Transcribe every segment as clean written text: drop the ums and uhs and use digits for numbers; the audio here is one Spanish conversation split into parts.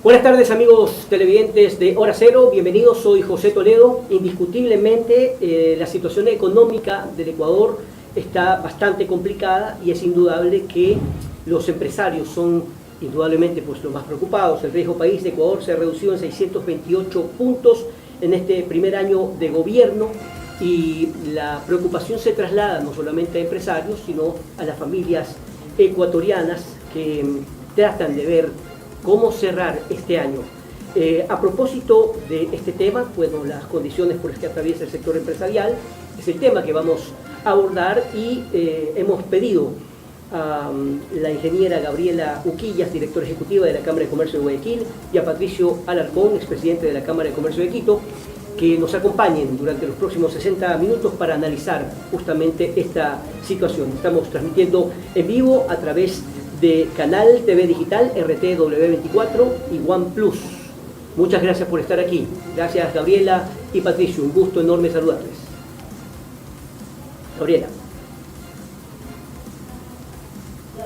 Buenas tardes, amigos televidentes de Hora Cero, bienvenidos, soy José Toledo. Indiscutiblemente la situación económica del Ecuador está bastante complicada y es indudable que los empresarios son indudablemente pues, los más preocupados. El riesgo país de Ecuador se ha reducido en 628 puntos en este primer año de gobierno y la preocupación se traslada no solamente a empresarios, sino a las familias ecuatorianas que tratan de ver cómo cerrar este año. A propósito de este tema, bueno, las condiciones por las que atraviesa el sector empresarial, es el tema que vamos a abordar y hemos pedido a la ingeniera Gabriela Uquillas, directora ejecutiva de la Cámara de Comercio de Guayaquil, y a Patricio Alarcón, expresidente de la Cámara de Comercio de Quito, que nos acompañen durante los próximos 60 minutos para analizar justamente esta situación. Estamos transmitiendo en vivo a través de Canal TV Digital, RTW24 y OnePlus. Muchas gracias por estar aquí. Gracias, Gabriela y Patricio. Un gusto enorme saludarles. Gabriela.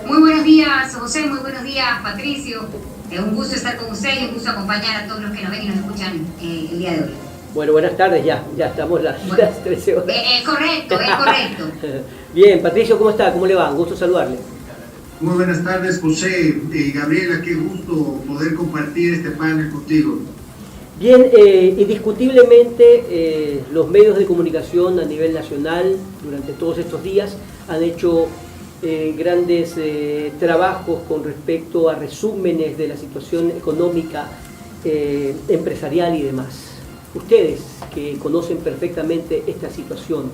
Muy buenos días, José. Muy buenos días, Patricio. Un gusto estar con ustedes y un gusto acompañar a todos los que nos ven y nos escuchan el día de hoy. Bueno, buenas tardes, ya estamos las 13 horas. Es correcto. Bien, Patricio, ¿cómo está? ¿Cómo le va? Un gusto saludarle. Muy buenas tardes, José y Gabriela, qué gusto poder compartir este panel contigo. Bien, indiscutiblemente los medios de comunicación a nivel nacional durante todos estos días han hecho grandes trabajos con respecto a resúmenes de la situación económica, empresarial y demás. Ustedes que conocen perfectamente esta situación,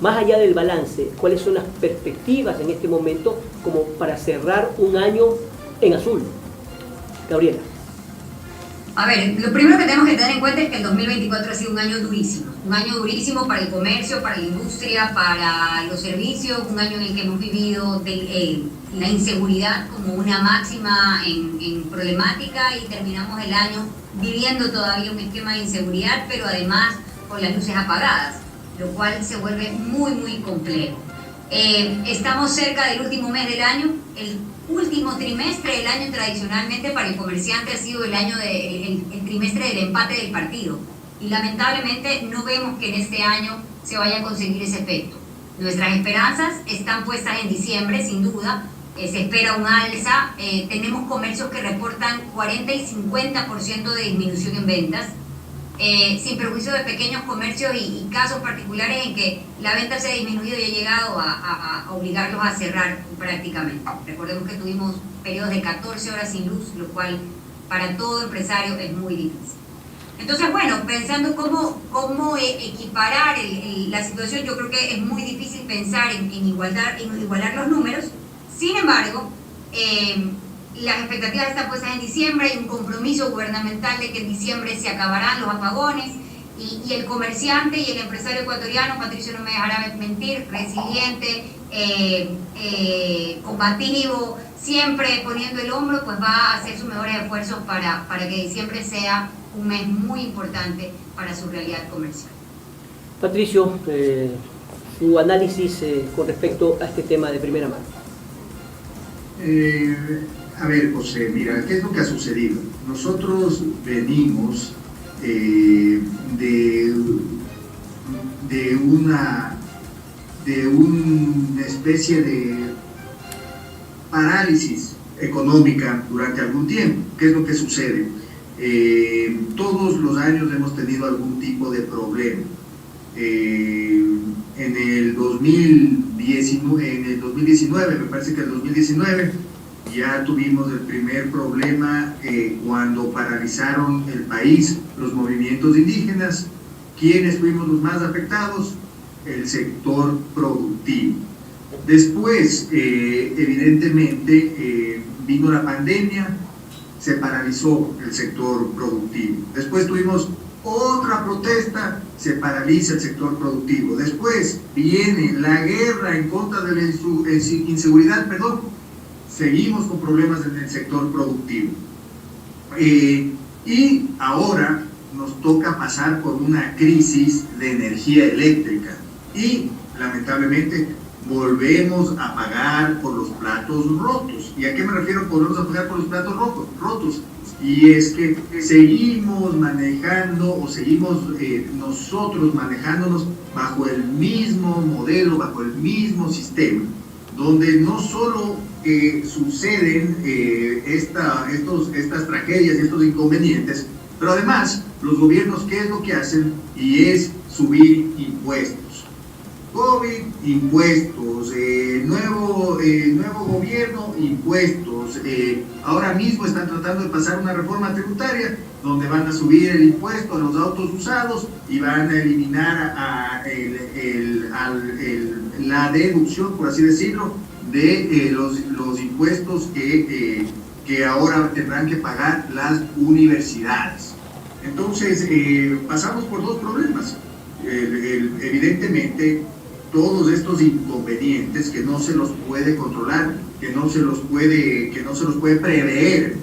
más allá del balance, ¿cuáles son las perspectivas en este momento como para cerrar un año en azul? Gabriela. A ver, lo primero que tenemos que tener en cuenta es que el 2024 ha sido un año durísimo para el comercio, para la industria, para los servicios, un año en el que hemos vivido la inseguridad como una máxima en problemática y terminamos el año viviendo todavía un esquema de inseguridad, pero además con las luces apagadas, lo cual se vuelve muy complejo. Estamos cerca del último mes del año. El último trimestre del año tradicionalmente para el comerciante ha sido el trimestre del empate del partido y lamentablemente no vemos que en este año se vaya a conseguir ese efecto. Nuestras esperanzas están puestas en diciembre, sin duda. Se espera un alza, tenemos comercios que reportan 40 y 50% de disminución en ventas, sin perjuicio de pequeños comercios y casos particulares en que la venta se ha disminuido y ha llegado a obligarlos a cerrar prácticamente. Recordemos que tuvimos periodos de 14 horas sin luz, lo cual para todo empresario es muy difícil. Entonces, bueno, pensando cómo equiparar la situación, yo creo que es muy difícil pensar en igualar los números. Sin embargo, las expectativas están puestas en diciembre, hay un compromiso gubernamental de que en diciembre se acabarán los apagones y el comerciante y el empresario ecuatoriano, Patricio no me dejará mentir, resiliente, combativo, siempre poniendo el hombro, pues va a hacer sus mejores esfuerzos para que diciembre sea un mes muy importante para su realidad comercial. Patricio, su análisis con respecto a este tema de primera mano. A ver, José, mira, ¿qué es lo que ha sucedido? Nosotros venimos de una especie de parálisis económica durante algún tiempo. ¿Qué es lo que sucede? Todos los años hemos tenido algún tipo de problema. En el 2019, me parece que el 2019, ya tuvimos el primer problema cuando paralizaron el país los movimientos indígenas. ¿Quiénes fuimos los más afectados? El sector productivo. Después, evidentemente, vino la pandemia, se paralizó el sector productivo. Después tuvimos otra protesta, se paraliza el sector productivo. Después viene la guerra en contra de la inseguridad, seguimos con problemas en el sector productivo. Y ahora nos toca pasar por una crisis de energía eléctrica y lamentablemente volvemos a pagar por los platos rotos. ¿Y a qué me refiero volvemos a pagar por los platos rotos? Y es que seguimos manejando o seguimos nosotros manejándonos bajo el mismo modelo, bajo el mismo sistema, donde no solo suceden estas tragedias y estos inconvenientes, pero además los gobiernos, ¿qué es lo que hacen? Y es subir impuestos. COVID, impuestos, nuevo gobierno, impuestos. Ahora mismo están tratando de pasar una reforma tributaria donde van a subir el impuesto a los autos usados y van a eliminar la deducción, por así decirlo, de los impuestos que ahora tendrán que pagar las universidades. Entonces, pasamos por dos problemas. Evidentemente, todos estos inconvenientes que no se los puede controlar, que no se los puede prever.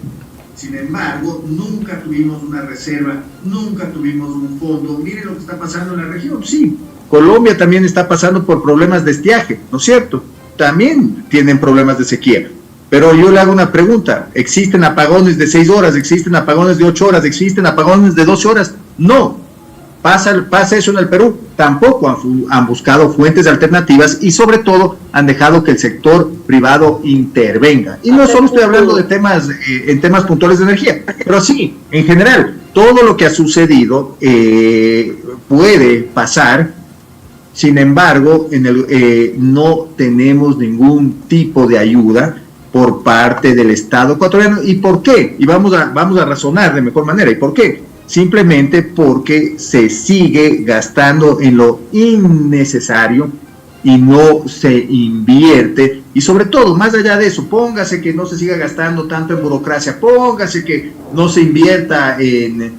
Sin embargo, nunca tuvimos una reserva, nunca tuvimos un fondo. Miren lo que está pasando en la región. Sí, Colombia también está pasando por problemas de estiaje, ¿no es cierto? También tienen problemas de sequía. Pero yo le hago una pregunta: ¿existen apagones de 6 horas? ¿Existen apagones de 8 horas? ¿Existen apagones de 12 horas? No. ¿Pasa eso en el Perú? Tampoco han buscado fuentes alternativas y sobre todo han dejado que el sector privado intervenga. Y no solo estoy hablando de temas en temas puntuales de energía, pero sí, en general, todo lo que ha sucedido puede pasar. Sin embargo, no tenemos ningún tipo de ayuda por parte del Estado ecuatoriano. ¿Y por qué? Y vamos a razonar de mejor manera. ¿Y por qué? Simplemente porque se sigue gastando en lo innecesario y no se invierte. Y sobre todo, más allá de eso, póngase que no se siga gastando tanto en burocracia, póngase que no se invierta en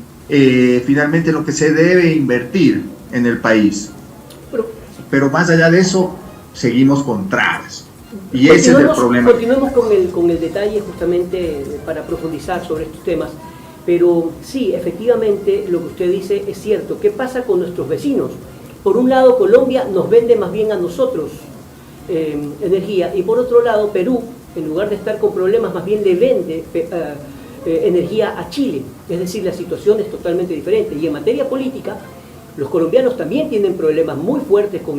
finalmente lo que se debe invertir en el país. Pero más allá de eso, seguimos con trabas. Y ese es el problema. Continuemos con el detalle justamente para profundizar sobre estos temas. Pero sí, efectivamente, lo que usted dice es cierto. ¿Qué pasa con nuestros vecinos? Por un lado, Colombia nos vende más bien a nosotros energía, y por otro lado, Perú, en lugar de estar con problemas, más bien le vende energía a Chile. Es decir, la situación es totalmente diferente. Y en materia política, los colombianos también tienen problemas muy fuertes con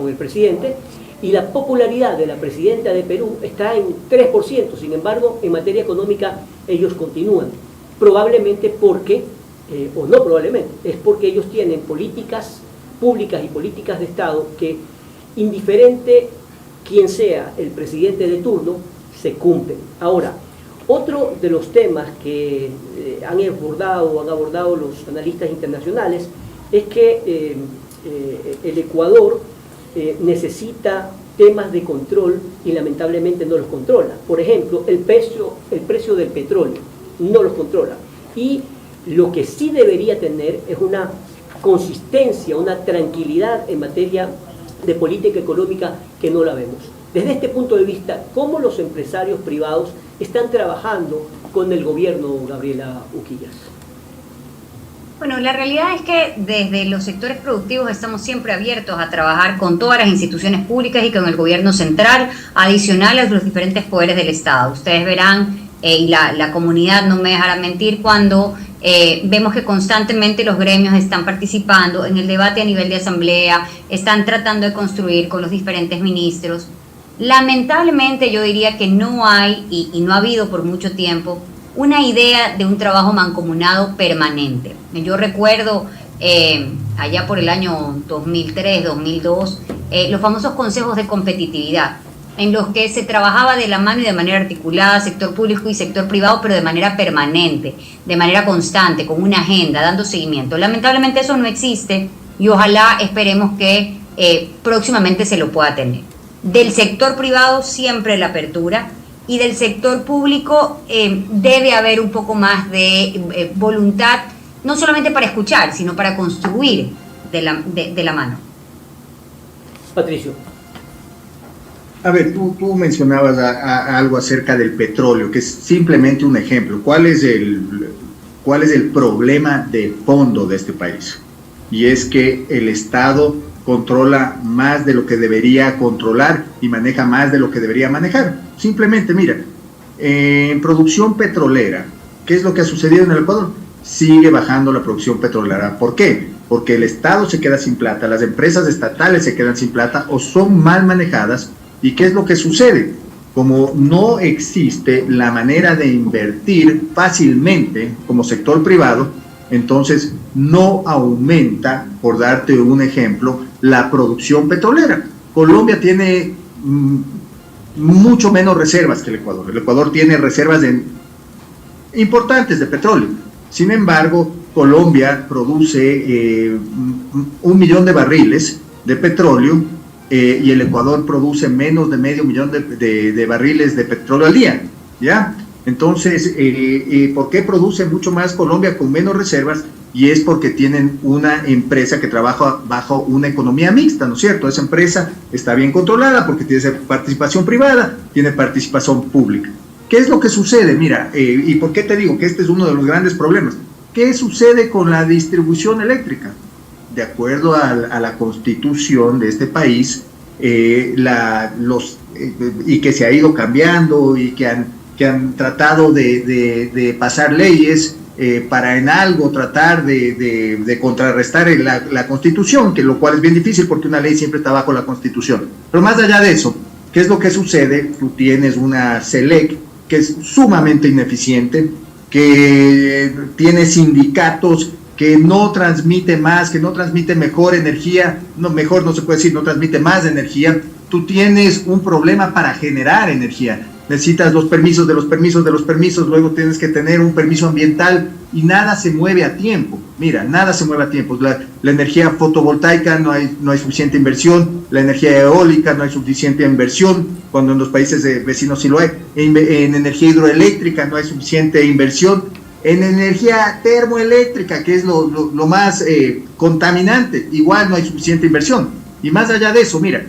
el presidente, y la popularidad de la presidenta de Perú está en 3%. Sin embargo, en materia económica, ellos continúan. Probablemente porque, o no probablemente, es porque ellos tienen políticas públicas y políticas de Estado que, indiferente quien sea el presidente de turno, se cumplen. Ahora, otro de los temas que han abordado los analistas internacionales es que el Ecuador necesita temas de control y lamentablemente no los controla. Por ejemplo, el precio del petróleo no los controla. Y lo que sí debería tener es una consistencia, una tranquilidad en materia de política económica que no la vemos. Desde este punto de vista, ¿cómo los empresarios privados están trabajando con el gobierno, Gabriela Uquillas? Bueno, la realidad es que desde los sectores productivos estamos siempre abiertos a trabajar con todas las instituciones públicas y con el gobierno central, adicional a los diferentes poderes del Estado. Ustedes verán, y la comunidad no me dejará mentir, cuando vemos que constantemente los gremios están participando en el debate a nivel de asamblea, están tratando de construir con los diferentes ministros. Lamentablemente yo diría que no hay, y no ha habido por mucho tiempo, una idea de un trabajo mancomunado permanente. Yo recuerdo allá por el año 2003, 2002, los famosos consejos de competitividad, en los que se trabajaba de la mano y de manera articulada, sector público y sector privado, pero de manera permanente, de manera constante, con una agenda, dando seguimiento. Lamentablemente eso no existe y ojalá esperemos que próximamente se lo pueda tener. Del sector privado siempre la apertura, y del sector público debe haber un poco más de voluntad, no solamente para escuchar, sino para construir de la mano. Patricio. A ver, tú mencionabas algo acerca del petróleo, que es simplemente un ejemplo. ¿Cuál es el problema de fondo de este país? Y es que el Estado controla más de lo que debería controlar y maneja más de lo que debería manejar. Simplemente, mira, en producción petrolera, ¿qué es lo que ha sucedido en el Ecuador? Sigue bajando la producción petrolera. ¿Por qué? Porque el Estado se queda sin plata, las empresas estatales se quedan sin plata o son mal manejadas. ¿Y qué es lo que sucede? Como no existe la manera de invertir fácilmente como sector privado, entonces no aumenta, por darte un ejemplo, la producción petrolera. Colombia tiene mucho menos reservas que el Ecuador. El Ecuador tiene reservas importantes de petróleo. Sin embargo, Colombia produce 1 millón de barriles de petróleo y el Ecuador produce menos de medio millón de barriles de petróleo al día, ¿ya? Entonces, ¿por qué produce mucho más Colombia con menos reservas? Y es porque tienen una empresa que trabaja bajo una economía mixta, ¿no es cierto? Esa empresa está bien controlada porque tiene participación privada, tiene participación pública. ¿Qué es lo que sucede? Mira, ¿y por qué te digo que este es uno de los grandes problemas? ¿Qué sucede con la distribución eléctrica? De acuerdo a la constitución de este país, y que se ha ido cambiando y que han tratado de pasar leyes para en algo tratar de contrarrestar la Constitución, que lo cual es bien difícil porque una ley siempre está bajo la Constitución. Pero más allá de eso, ¿qué es lo que sucede? Tú tienes una SELEC que es sumamente ineficiente, que tiene sindicatos que no transmite más, que no transmite mejor energía, no, mejor no se puede decir, no transmite más energía. Tú tienes un problema para generar energía. Necesitas los permisos de los permisos de los permisos, luego tienes que tener un permiso ambiental y nada se mueve a tiempo. Mira, nada se mueve a tiempo. La energía fotovoltaica no hay suficiente inversión, la energía eólica no hay suficiente inversión, cuando en los países vecinos sí lo hay. En energía hidroeléctrica no hay suficiente inversión. En energía termoeléctrica, que es lo más contaminante, igual no hay suficiente inversión. Y más allá de eso, mira,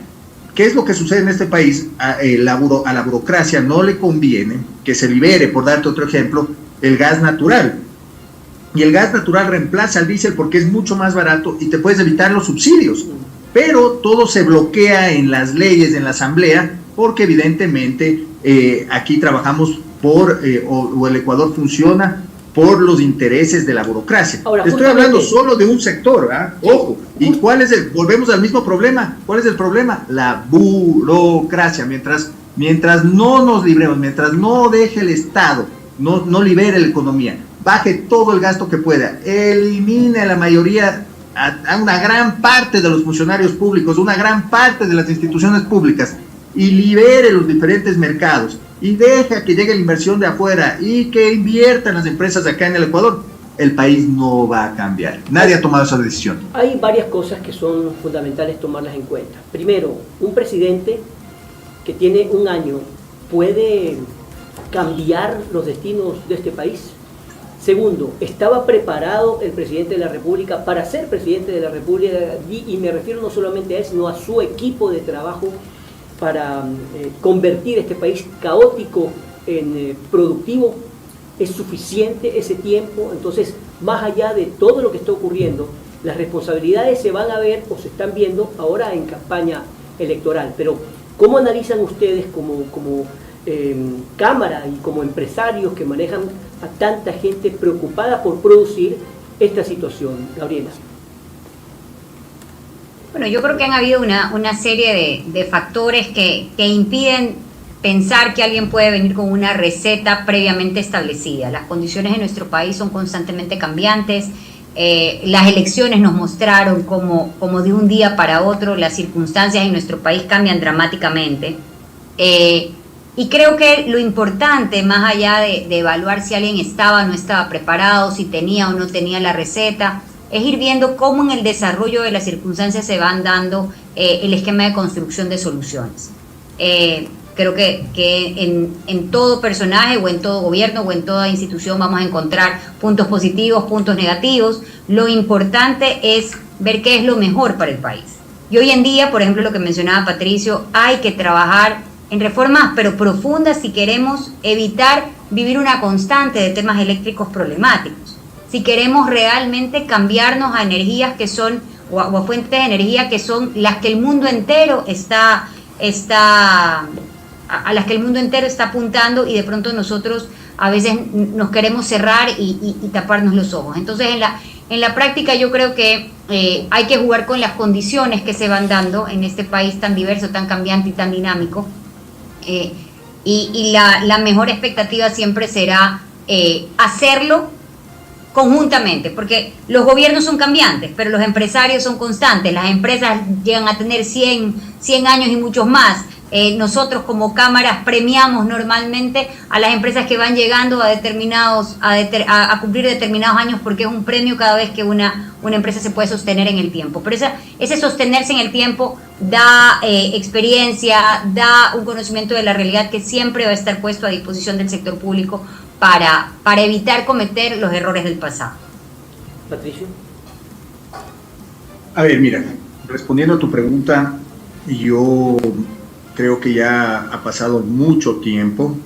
¿qué es lo que sucede en este país? A la burocracia no le conviene que se libere, por darte otro ejemplo, el gas natural. Y el gas natural reemplaza al diésel porque es mucho más barato y te puedes evitar los subsidios. Pero todo se bloquea en las leyes, en la asamblea, porque evidentemente aquí trabajamos o el Ecuador funciona por los intereses de la burocracia. Ahora, estoy hablando solo de un sector, ¿ah? Ojo. ¿Y volvemos al mismo problema? ¿Cuál es el problema? La burocracia. Mientras no nos libremos, mientras no deje el Estado, no libere la economía, baje todo el gasto que pueda, elimine la mayoría, a una gran parte de los funcionarios públicos, una gran parte de las instituciones públicas, y libere los diferentes mercados, y deja que llegue la inversión de afuera y que inviertan las empresas acá en el Ecuador, el país no va a cambiar. Nadie ha tomado esa decisión. Hay varias cosas que son fundamentales tomarlas en cuenta. Primero, un presidente que tiene un año puede cambiar los destinos de este país. Segundo, ¿estaba preparado el presidente de la República para ser presidente de la República? Y me refiero no solamente a él, sino a su equipo de trabajo para convertir este país caótico en productivo. ¿Es suficiente ese tiempo? Entonces, más allá de todo lo que está ocurriendo, las responsabilidades se van a ver o se están viendo ahora en campaña electoral. Pero, ¿cómo analizan ustedes como Cámara y como empresarios que manejan a tanta gente preocupada por producir esta situación, Gabriela? Bueno, yo creo que han habido una serie de factores que impiden pensar que alguien puede venir con una receta previamente establecida. Las condiciones en nuestro país son constantemente cambiantes. Las elecciones nos mostraron como de un día para otro las circunstancias en nuestro país cambian dramáticamente. Y creo que lo importante, más allá de evaluar si alguien estaba o no estaba preparado, si tenía o no tenía la receta, es ir viendo cómo en el desarrollo de las circunstancias se van dando el esquema de construcción de soluciones. Creo que en todo personaje o en todo gobierno o en toda institución vamos a encontrar puntos positivos, puntos negativos. Lo importante es ver qué es lo mejor para el país. Y hoy en día, por ejemplo, lo que mencionaba Patricio, hay que trabajar en reformas pero profundas si queremos evitar vivir una constante de temas eléctricos problemáticos. Si queremos realmente cambiarnos a energías que son o a fuentes de energía que son las que el mundo entero está a las que el mundo entero está apuntando, y de pronto nosotros a veces nos queremos cerrar y taparnos los ojos. Entonces en la práctica yo creo que hay que jugar con las condiciones que se van dando en este país tan diverso, tan cambiante y tan dinámico, y la mejor expectativa siempre será hacerlo conjuntamente, porque los gobiernos son cambiantes, pero los empresarios son constantes. Las empresas llegan a tener 100 años y muchos más. Nosotros como cámaras premiamos normalmente a las empresas que van llegando a cumplir determinados años, porque es un premio cada vez que una empresa se puede sostener en el tiempo. Pero ese sostenerse en el tiempo da experiencia, da un conocimiento de la realidad que siempre va a estar puesto a disposición del sector público para evitar cometer los errores del pasado. Patricio. A ver, mira, respondiendo a tu pregunta, yo creo que ya ha pasado mucho tiempo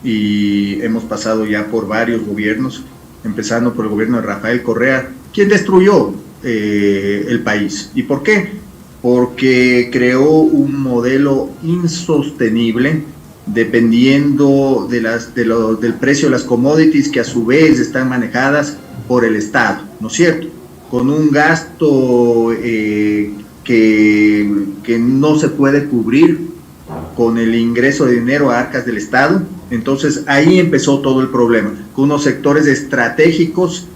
y hemos pasado ya por varios gobiernos, empezando por el gobierno de Rafael Correa, quien destruyó el país. ¿Y por qué? Porque creó un modelo insostenible, dependiendo del precio de las commodities, que a su vez están manejadas por el Estado, ¿no es cierto? Con un gasto que no se puede cubrir con el ingreso de dinero a arcas del Estado. Entonces ahí empezó todo el problema, con unos sectores estratégicos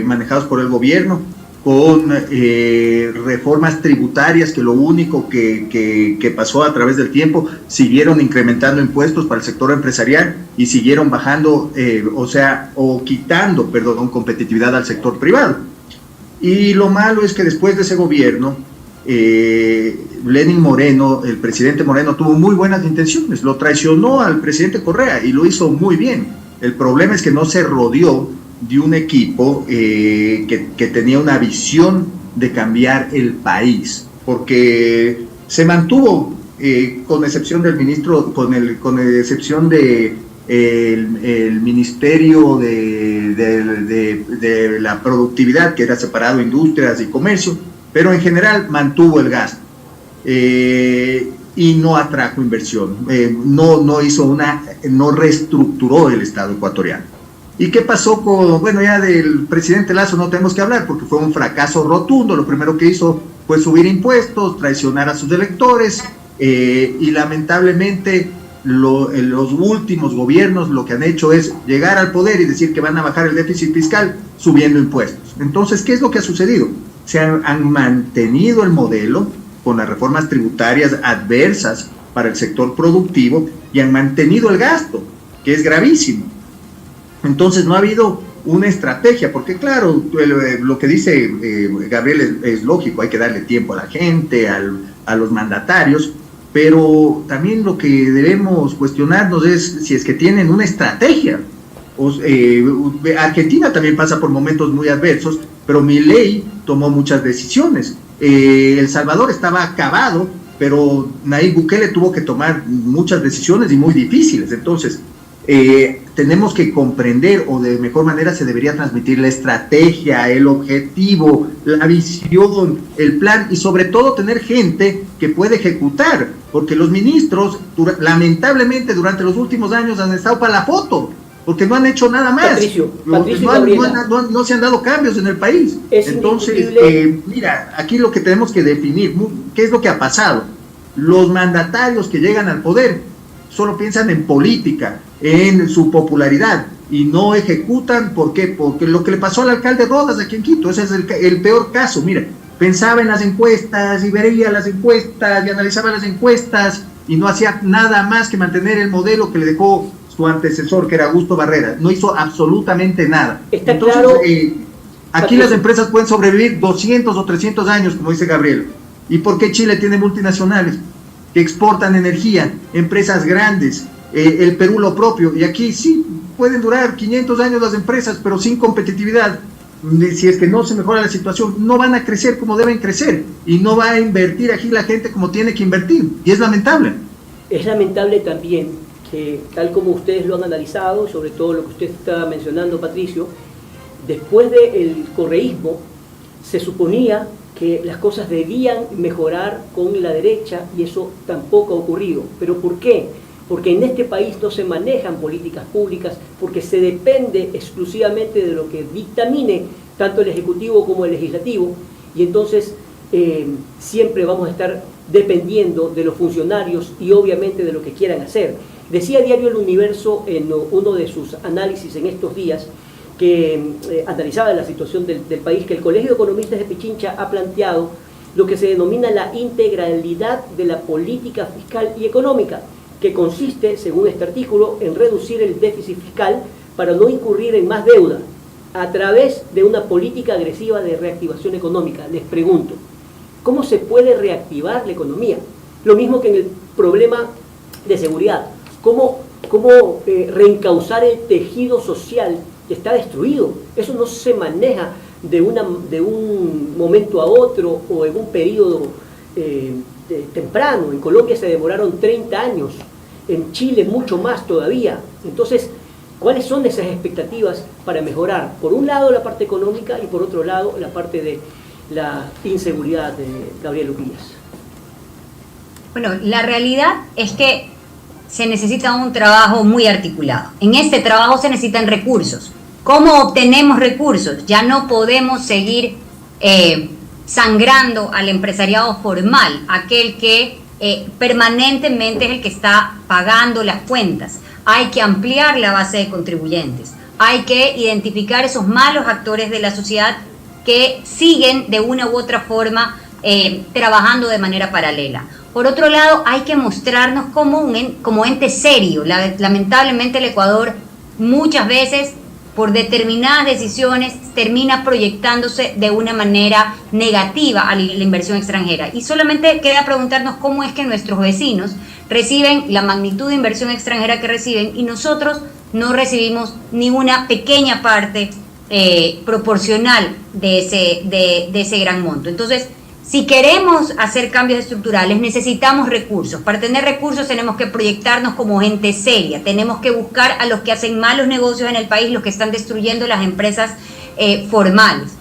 manejados por el gobierno, con reformas tributarias que lo único que pasó a través del tiempo, siguieron incrementando impuestos para el sector empresarial y siguieron bajando, quitando competitividad al sector privado. Y lo malo es que después de ese gobierno, Lenín Moreno, el presidente Moreno, tuvo muy buenas intenciones, lo traicionó al presidente Correa y lo hizo muy bien. El problema es que no se rodeó de un equipo que tenía una visión de cambiar el país, porque se mantuvo, con excepción del ministro, con excepción de el Ministerio de la Productividad, que era separado Industrias y Comercio, pero en general mantuvo el gasto y no atrajo inversión, no reestructuró el Estado ecuatoriano. ¿Y qué pasó ya del presidente Lasso no tenemos que hablar, porque fue un fracaso rotundo? Lo primero que hizo fue subir impuestos, traicionar a sus electores, y lamentablemente los últimos gobiernos lo que han hecho es llegar al poder y decir que van a bajar el déficit fiscal subiendo impuestos. Entonces, ¿qué es lo que ha sucedido? Se han mantenido el modelo con las reformas tributarias adversas para el sector productivo y han mantenido el gasto, que es gravísimo. Entonces no ha habido una estrategia, porque claro, lo que dice Gabriel es lógico, hay que darle tiempo a la gente, a los mandatarios, pero también lo que debemos cuestionarnos es si es que tienen una estrategia. Argentina también pasa por momentos muy adversos, pero Milei tomó muchas decisiones. El Salvador estaba acabado, pero Nayib Bukele tuvo que tomar muchas decisiones y muy difíciles. Entonces, tenemos que comprender, o de mejor manera se debería transmitir la estrategia, el objetivo, la visión, el plan, y sobre todo tener gente que puede ejecutar, porque los ministros lamentablemente durante los últimos años han estado para la foto, porque no han hecho nada más. Patricio no se han dado cambios en el país. Entonces, mira, aquí lo que tenemos que definir, ¿qué es lo que ha pasado? Los mandatarios que llegan al poder solo piensan en política, en su popularidad, y no ejecutan. ¿Por qué? Porque lo que le pasó al alcalde Rodas aquí en Quito, ese es el peor caso. Mira, pensaba en las encuestas y veía las encuestas y analizaba las encuestas y no hacía nada más que mantener el modelo que le dejó su antecesor, que era Augusto Barrera. No hizo absolutamente nada. Entonces, claro, aquí las empresas pueden sobrevivir 200 o 300 años, como dice Gabriel. ¿Y por qué Chile tiene multinacionales que exportan energía, empresas grandes, el Perú lo propio? Y aquí sí pueden durar 500 años las empresas, pero sin competitividad. Si es que no se mejora la situación, no van a crecer como deben crecer, y no va a invertir aquí la gente como tiene que invertir, y es lamentable. Es lamentable también que, tal como ustedes lo han analizado, sobre todo lo que usted está mencionando, Patricio, después del correísmo se suponía que las cosas debían mejorar con la derecha y eso tampoco ha ocurrido. ¿Pero por qué? Porque en este país no se manejan políticas públicas, porque se depende exclusivamente de lo que dictamine tanto el Ejecutivo como el Legislativo, y entonces siempre vamos a estar dependiendo de los funcionarios y obviamente de lo que quieran hacer. Decía Diario El Universo en uno de sus análisis en estos días, que analizaba la situación del país, que el Colegio de Economistas de Pichincha ha planteado lo que se denomina la integralidad de la política fiscal y económica, que consiste, según este artículo, en reducir el déficit fiscal para no incurrir en más deuda a través de una política agresiva de reactivación económica. Les pregunto, ¿cómo se puede reactivar la economía? Lo mismo que en el problema de seguridad. ¿Cómo reencauzar el tejido social que está destruido? Eso no se maneja de un momento a otro o en un periodo temprano. En Colombia se demoraron 30 años, en Chile mucho más todavía. Entonces, ¿cuáles son esas expectativas para mejorar, por un lado, la parte económica y por otro lado, la parte de la inseguridad de Gabriel Urías? Bueno, la realidad es que se necesita un trabajo muy articulado. En este trabajo se necesitan recursos. ¿Cómo obtenemos recursos? Ya no podemos seguir sangrando al empresariado formal, aquel que permanentemente es el que está pagando las cuentas. Hay que ampliar la base de contribuyentes. Hay que identificar esos malos actores de la sociedad que siguen de una u otra forma trabajando de manera paralela. Por otro lado, hay que mostrarnos como ente serio. Lamentablemente el Ecuador muchas veces por determinadas decisiones termina proyectándose de una manera negativa a la inversión extranjera. Y solamente queda preguntarnos cómo es que nuestros vecinos reciben la magnitud de inversión extranjera que reciben y nosotros no recibimos ni una pequeña parte proporcional de ese gran monto. Entonces, si queremos hacer cambios estructurales, necesitamos recursos. Para tener recursos tenemos que proyectarnos como gente seria. Tenemos que buscar a los que hacen malos negocios en el país, los que están destruyendo las empresas formales.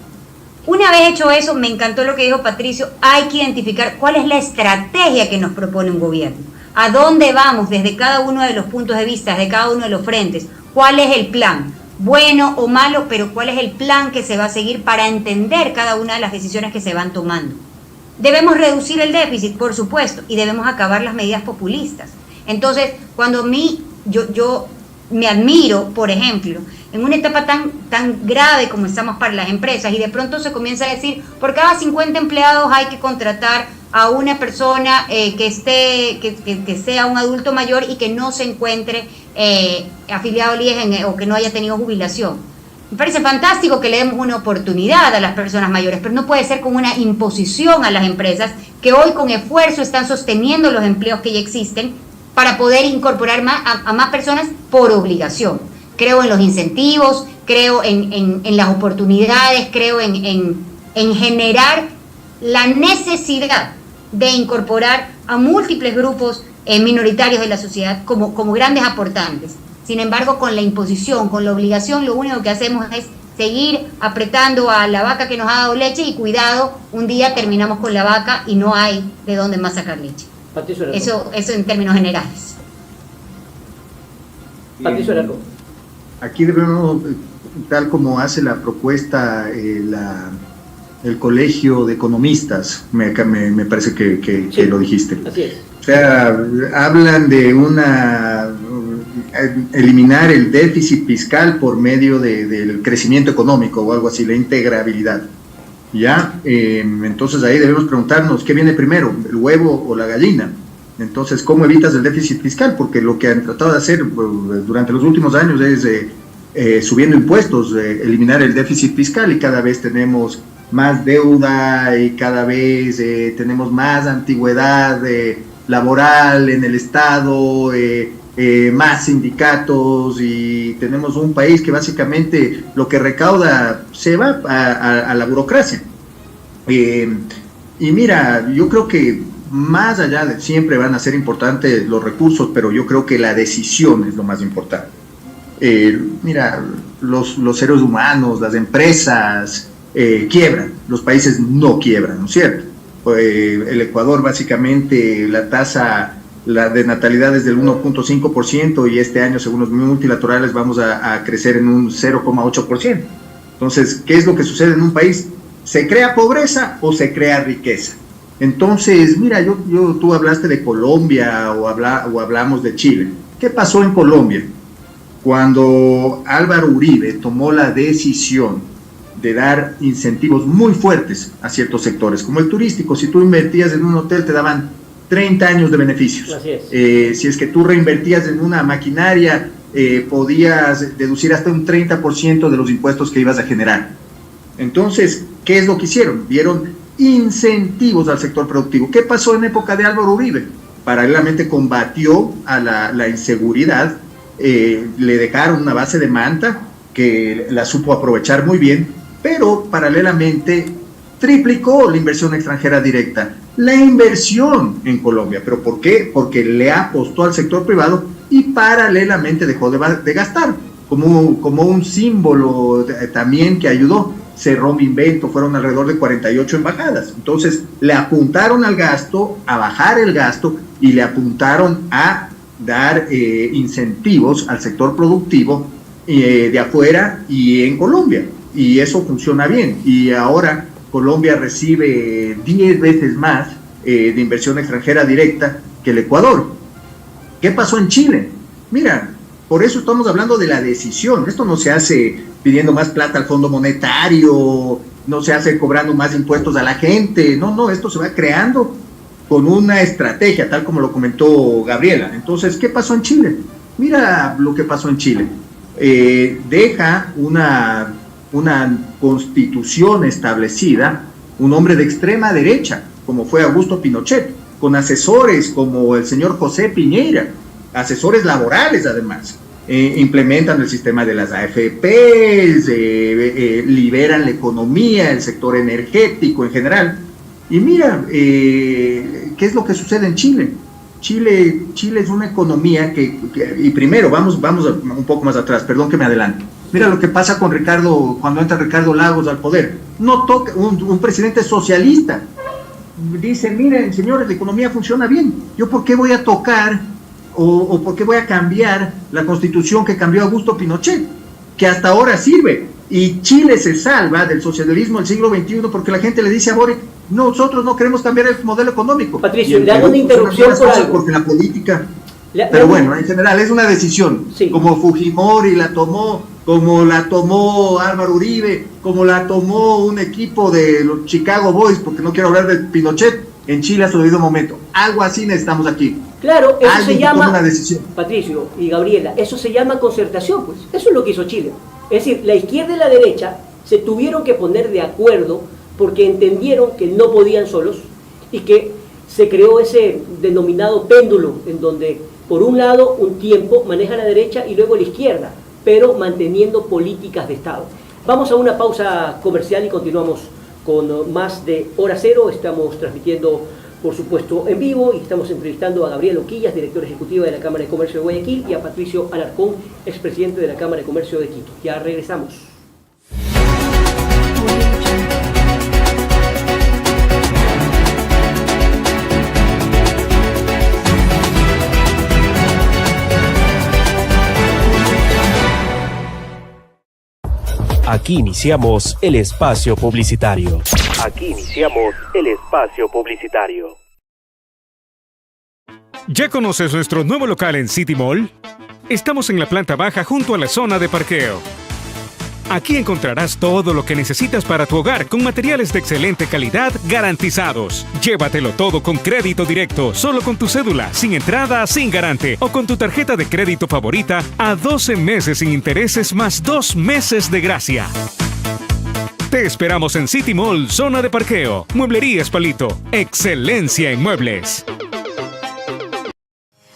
Una vez hecho eso, me encantó lo que dijo Patricio, hay que identificar cuál es la estrategia que nos propone un gobierno. ¿A dónde vamos desde cada uno de los puntos de vista, desde cada uno de los frentes? ¿Cuál es el plan? Bueno o malo, pero ¿cuál es el plan que se va a seguir para entender cada una de las decisiones que se van tomando? Debemos reducir el déficit, por supuesto, y debemos acabar las medidas populistas. Entonces, cuando yo me admiro, por ejemplo, en una etapa tan grave como estamos para las empresas, y de pronto se comienza a decir, por cada 50 empleados hay que contratar a una persona que sea un adulto mayor y que no se encuentre afiliado al IES o que no haya tenido jubilación. Me parece fantástico que le demos una oportunidad a las personas mayores, pero no puede ser con una imposición a las empresas que hoy con esfuerzo están sosteniendo los empleos que ya existen para poder incorporar a más personas por obligación. Creo en los incentivos, creo en las oportunidades, creo en generar la necesidad de incorporar a múltiples grupos minoritarios de la sociedad como grandes aportantes. Sin embargo, con la imposición, con la obligación, lo único que hacemos es seguir apretando a la vaca que nos ha dado leche y cuidado, un día terminamos con la vaca y no hay de dónde más sacar leche. Eso en términos generales. Patricio Alarcón. Aquí debemos, tal como hace la propuesta el Colegio de Economistas, me parece que sí, lo dijiste. Así es. O sea, hablan de eliminar el déficit fiscal por medio del crecimiento económico o algo así, la integrabilidad. ¿Ya? Entonces ahí debemos preguntarnos, ¿qué viene primero, el huevo o la gallina? Entonces, ¿cómo evitas el déficit fiscal? Porque lo que han tratado de hacer durante los últimos años es subiendo impuestos, eliminar el déficit fiscal, y cada vez tenemos más deuda y cada vez tenemos más antigüedad laboral en el Estado, más sindicatos, y tenemos un país que básicamente lo que recauda se va a la burocracia. Y mira, yo creo que más allá de siempre van a ser importantes los recursos, pero yo creo que la decisión es lo más importante. Mira, los seres humanos, las empresas, quiebran, los países no quiebran, ¿no es cierto? El Ecuador básicamente la tasa de natalidad es del 1.5% y este año según los multilaterales vamos a crecer en un 0.8%. Entonces, ¿qué es lo que sucede en un país? ¿Se crea pobreza o se crea riqueza? Entonces, mira, tú hablaste de Colombia o hablamos de Chile. ¿Qué pasó en Colombia? Cuando Álvaro Uribe tomó la decisión de dar incentivos muy fuertes a ciertos sectores, como el turístico. Si tú invertías en un hotel te daban 30 años de beneficios. Así es. Si es que tú reinvertías en una maquinaria, podías deducir hasta un 30% de los impuestos que ibas a generar. Entonces, ¿qué es lo que hicieron? Dieron incentivos al sector productivo. ¿Qué pasó en época de Álvaro Uribe? Paralelamente combatió a la inseguridad, le dejaron una base de manta que la supo aprovechar muy bien, pero paralelamente triplicó la inversión extranjera directa, la inversión en Colombia. ¿Pero por qué? Porque le apostó al sector privado y paralelamente dejó de gastar, como un símbolo también que ayudó. Cerró mi invento, fueron alrededor de 48 embajadas. Entonces le apuntaron al gasto, a bajar el gasto, y le apuntaron a dar incentivos al sector productivo de afuera y en Colombia. Y eso funciona bien. Y ahora Colombia recibe 10 veces más de inversión extranjera directa que el Ecuador. ¿Qué pasó en Chile? Mira, por eso estamos hablando de la decisión. Esto no se hace pidiendo más plata al Fondo Monetario, no se hace cobrando más impuestos a la gente. No, esto se va creando con una estrategia, tal como lo comentó Gabriela. Entonces, ¿qué pasó en Chile? Mira lo que pasó en Chile. Deja una constitución establecida un hombre de extrema derecha, como fue Augusto Pinochet, con asesores como el señor José Piñera, asesores laborales además. Implementan el sistema de las AFPs, liberan la economía, el sector energético en general. Y mira, ¿qué es lo que sucede en Chile? Chile es una economía y primero, vamos un poco más atrás, perdón que me adelanto. Mira lo que pasa con Ricardo, cuando entra Ricardo Lagos al poder. No toca, un presidente socialista dice, miren señores, la economía funciona bien, ¿yo por qué voy a tocar o por qué voy a cambiar la constitución que cambió Augusto Pinochet, que hasta ahora sirve? Y Chile se salva del socialismo del siglo XXI porque la gente le dice a Boric, nosotros no queremos cambiar el modelo económico. Patricio, le hago una interrupción por algo. Porque la política... Pero bueno, en general es una decisión, sí. Como Fujimori la tomó, como la tomó Álvaro Uribe, como la tomó un equipo de los Chicago Boys, porque no quiero hablar de Pinochet, en Chile a su debido momento. Algo así necesitamos aquí. Claro, eso se llama, Patricio y Gabriela, eso se llama concertación, pues. Eso es lo que hizo Chile. Es decir, la izquierda y la derecha se tuvieron que poner de acuerdo porque entendieron que no podían solos y que se creó ese denominado péndulo en donde por un lado un tiempo maneja la derecha y luego la izquierda, pero manteniendo políticas de Estado. Vamos a una pausa comercial y continuamos con más de Hora Cero. Estamos transmitiendo, por supuesto, en vivo y estamos entrevistando a Gabriela Oquillas, directora ejecutiva de la Cámara de Comercio de Guayaquil, y a Patricio Alarcón, expresidente de la Cámara de Comercio de Quito. Ya regresamos. Aquí iniciamos el espacio publicitario. Aquí iniciamos el espacio publicitario. ¿Ya conoces nuestro nuevo local en City Mall? Estamos en la planta baja junto a la zona de parqueo. Aquí encontrarás todo lo que necesitas para tu hogar con materiales de excelente calidad garantizados. Llévatelo todo con crédito directo, solo con tu cédula, sin entrada, sin garante, o con tu tarjeta de crédito favorita a 12 meses sin intereses más 2 meses de gracia. Te esperamos en City Mall, zona de parqueo. Mueblerías Palito, excelencia en muebles.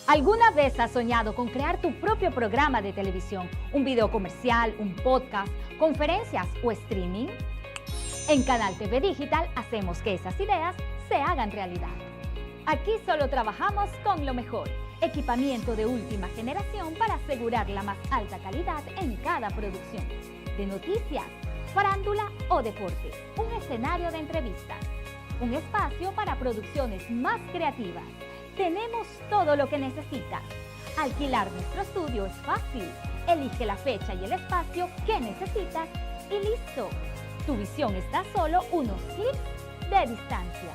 ¿Alguna vez has soñado con crear tu propio programa de televisión, un video comercial, un podcast, conferencias o streaming? En Canal TV Digital hacemos que esas ideas se hagan realidad. Aquí solo trabajamos con lo mejor, equipamiento de última generación para asegurar la más alta calidad en cada producción. De noticias, farándula o deportes. Un escenario de entrevistas. Un espacio para producciones más creativas. Tenemos todo lo que necesitas. Alquilar nuestro estudio es fácil. Elige la fecha y el espacio que necesitas y listo. Tu visión está a solo unos clics de distancia.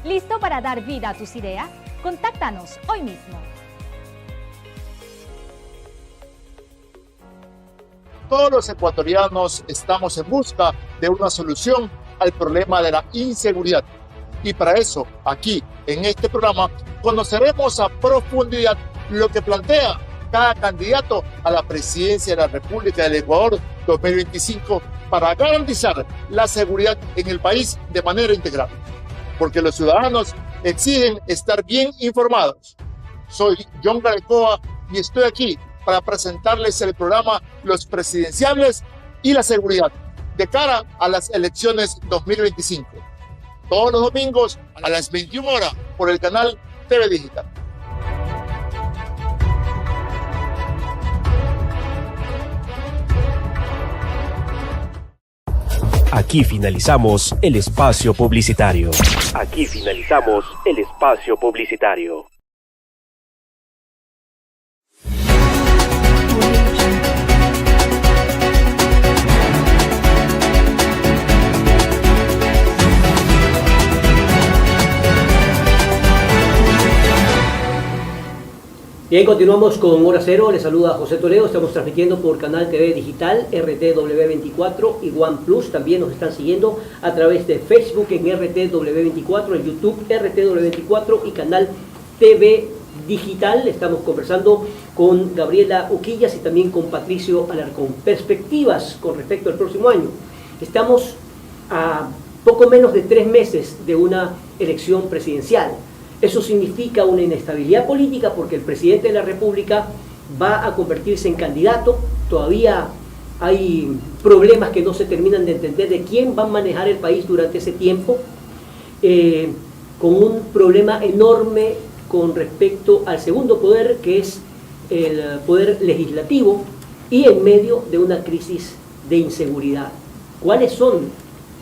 ¿Listo para dar vida a tus ideas? Contáctanos hoy mismo. Todos los ecuatorianos estamos en busca de una solución al problema de la inseguridad. Y para eso, aquí, en este programa, conoceremos a profundidad lo que plantea cada candidato a la presidencia de la República del Ecuador 2025 para garantizar la seguridad en el país de manera integral. Porque los ciudadanos exigen estar bien informados. Soy John Garecoa y estoy aquí para presentarles el programa Los Presidenciables y la Seguridad de cara a las elecciones 2025. Todos los domingos a las 21 horas por el canal TV Digital. Aquí finalizamos el espacio publicitario. Aquí finalizamos el espacio publicitario. Bien, continuamos con Hora Cero. Les saluda José Toledo. Estamos transmitiendo por Canal TV Digital, RTW24 y OnePlus. También nos están siguiendo a través de Facebook en RTW24, en YouTube RTW24 y Canal TV Digital. Estamos conversando con Gabriela Uquillas y también con Patricio Alarcón. Perspectivas con respecto al próximo año. Estamos a poco menos de 3 meses de una elección presidencial. Eso significa una inestabilidad política porque el presidente de la República va a convertirse en candidato. Todavía hay problemas que no se terminan de entender de quién va a manejar el país durante ese tiempo, con un problema enorme con respecto al segundo poder, que es el poder legislativo, y en medio de una crisis de inseguridad. ¿Cuáles son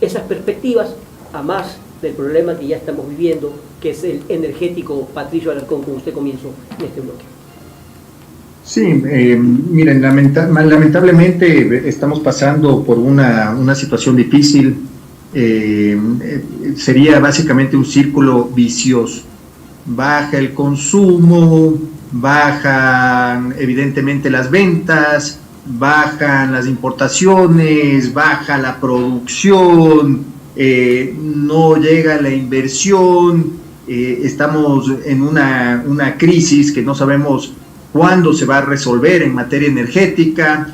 esas perspectivas, a más del problema que ya estamos viviendo, que es el energético? Patricio Alarcón, con usted comienzo en este bloque. Sí, miren, lamentablemente estamos pasando por una situación difícil. Sería básicamente un círculo vicioso. Baja el consumo, bajan evidentemente las ventas, bajan las importaciones, baja la producción, no llega la inversión. Estamos en una crisis que no sabemos cuándo se va a resolver en materia energética,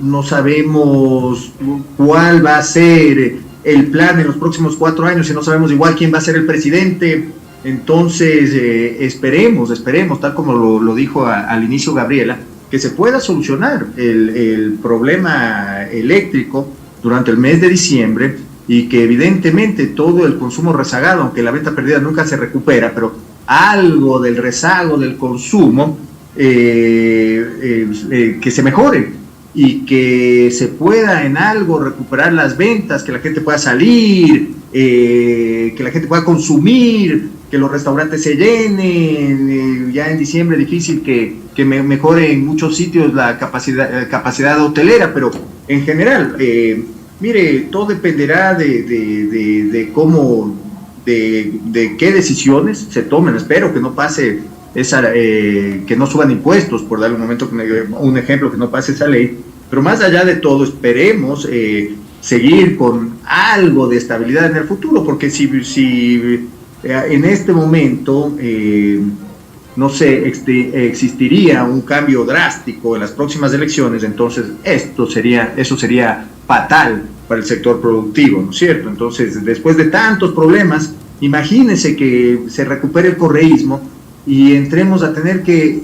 no sabemos cuál va a ser el plan en los próximos 4 años y no sabemos igual quién va a ser el presidente. Entonces esperemos, tal como lo dijo al inicio Gabriela, que se pueda solucionar el problema eléctrico durante el mes de diciembre, y que evidentemente todo el consumo rezagado, aunque la venta perdida nunca se recupera, pero algo del rezago del consumo que se mejore y que se pueda en algo recuperar las ventas, que la gente pueda salir, que la gente pueda consumir, que los restaurantes se llenen. Ya en diciembre es difícil que mejore en muchos sitios la capacidad hotelera, pero en general, mire, todo dependerá de cómo, de qué decisiones se tomen. Espero que no pase que no suban impuestos, por darle un ejemplo, que no pase esa ley. Pero más allá de todo, esperemos seguir con algo de estabilidad en el futuro, porque si en este momento no sé, existiría un cambio drástico en las próximas elecciones, entonces eso sería fatal para el sector productivo, ¿no es cierto? Entonces, después de tantos problemas, imagínense que se recupere el correísmo y entremos a tener que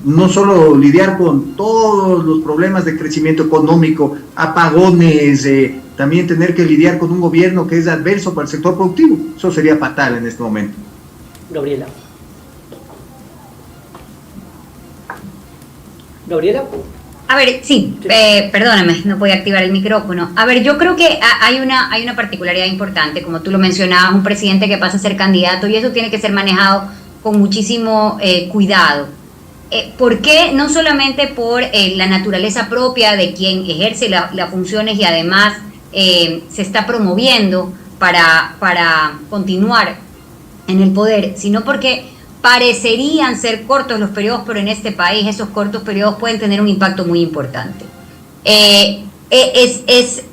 no solo lidiar con todos los problemas de crecimiento económico, apagones, también tener que lidiar con un gobierno que es adverso para el sector productivo. Eso sería fatal en este momento. Gabriela, A ver, sí, perdóname, no podía activar el micrófono. A ver, yo creo que hay una particularidad importante, como tú lo mencionabas, un presidente que pasa a ser candidato, y eso tiene que ser manejado con muchísimo cuidado. ¿Por qué? No solamente por la naturaleza propia de quien ejerce las funciones y además se está promoviendo para continuar en el poder, sino porque parecerían ser cortos los periodos, pero en este país esos cortos periodos pueden tener un impacto muy importante. Es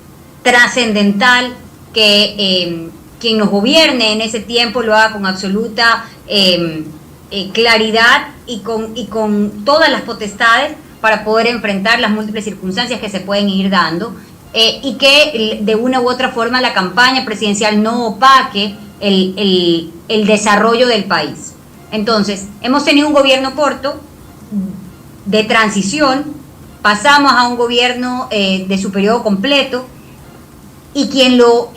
trascendental que quien nos gobierne en ese tiempo lo haga con absoluta claridad y con todas las potestades para poder enfrentar las múltiples circunstancias que se pueden ir dando, y que de una u otra forma la campaña presidencial no opaque el desarrollo del país. Entonces, hemos tenido un gobierno corto de transición, pasamos a un gobierno de su periodo completo, y quien lo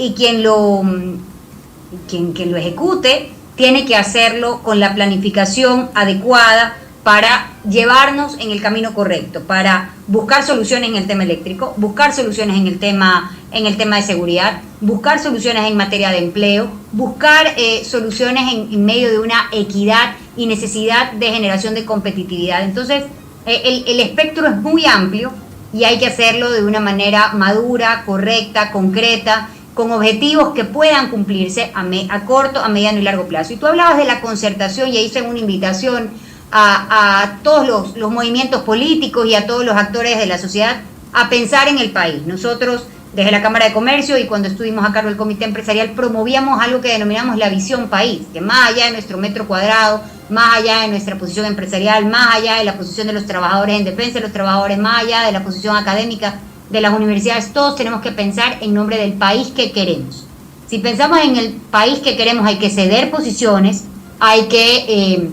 ejecute tiene que hacerlo con la planificación adecuada para llevarnos en el camino correcto, para buscar soluciones en el tema eléctrico, buscar soluciones en el tema de seguridad, buscar soluciones en materia de empleo, buscar soluciones en medio de una equidad y necesidad de generación de competitividad. Entonces, el espectro es muy amplio y hay que hacerlo de una manera madura, correcta, concreta, con objetivos que puedan cumplirse a corto, a mediano y largo plazo. Y tú hablabas de la concertación, y ahí hice una invitación a todos los movimientos políticos y a todos los actores de la sociedad a pensar en el país. Nosotros, desde la Cámara de Comercio y cuando estuvimos a cargo del Comité Empresarial, promovíamos algo que denominamos la visión país, que más allá de nuestro metro cuadrado, más allá de nuestra posición empresarial, más allá de la posición de los trabajadores en defensa de los trabajadores, más allá de la posición académica de las universidades, todos tenemos que pensar en nombre del país que queremos. Si pensamos en el país que queremos, hay que ceder posiciones, hay que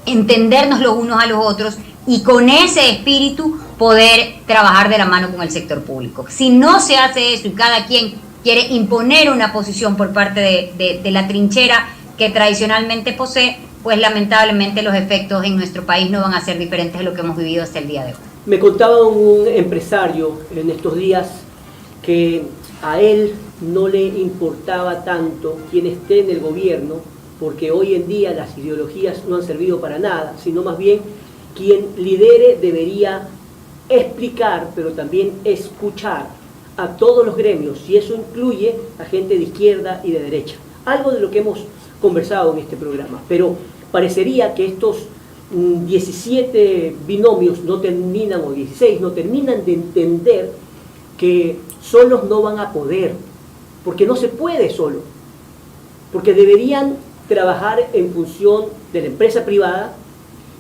entendernos los unos a los otros y con ese espíritu poder trabajar de la mano con el sector público. Si no se hace eso y cada quien quiere imponer una posición por parte de la trinchera que tradicionalmente posee, pues lamentablemente los efectos en nuestro país no van a ser diferentes de lo que hemos vivido hasta el día de hoy. Me contaba un empresario en estos días que a él no le importaba tanto quien esté en el gobierno, porque hoy en día las ideologías no han servido para nada, sino más bien quien lidere debería explicar, pero también escuchar a todos los gremios, y eso incluye a gente de izquierda y de derecha. Algo de lo que hemos conversado en este programa, pero parecería que estos 17 binomios no terminan, o 16, no terminan de entender que solos no van a poder, porque no se puede solo, porque deberían trabajar en función de la empresa privada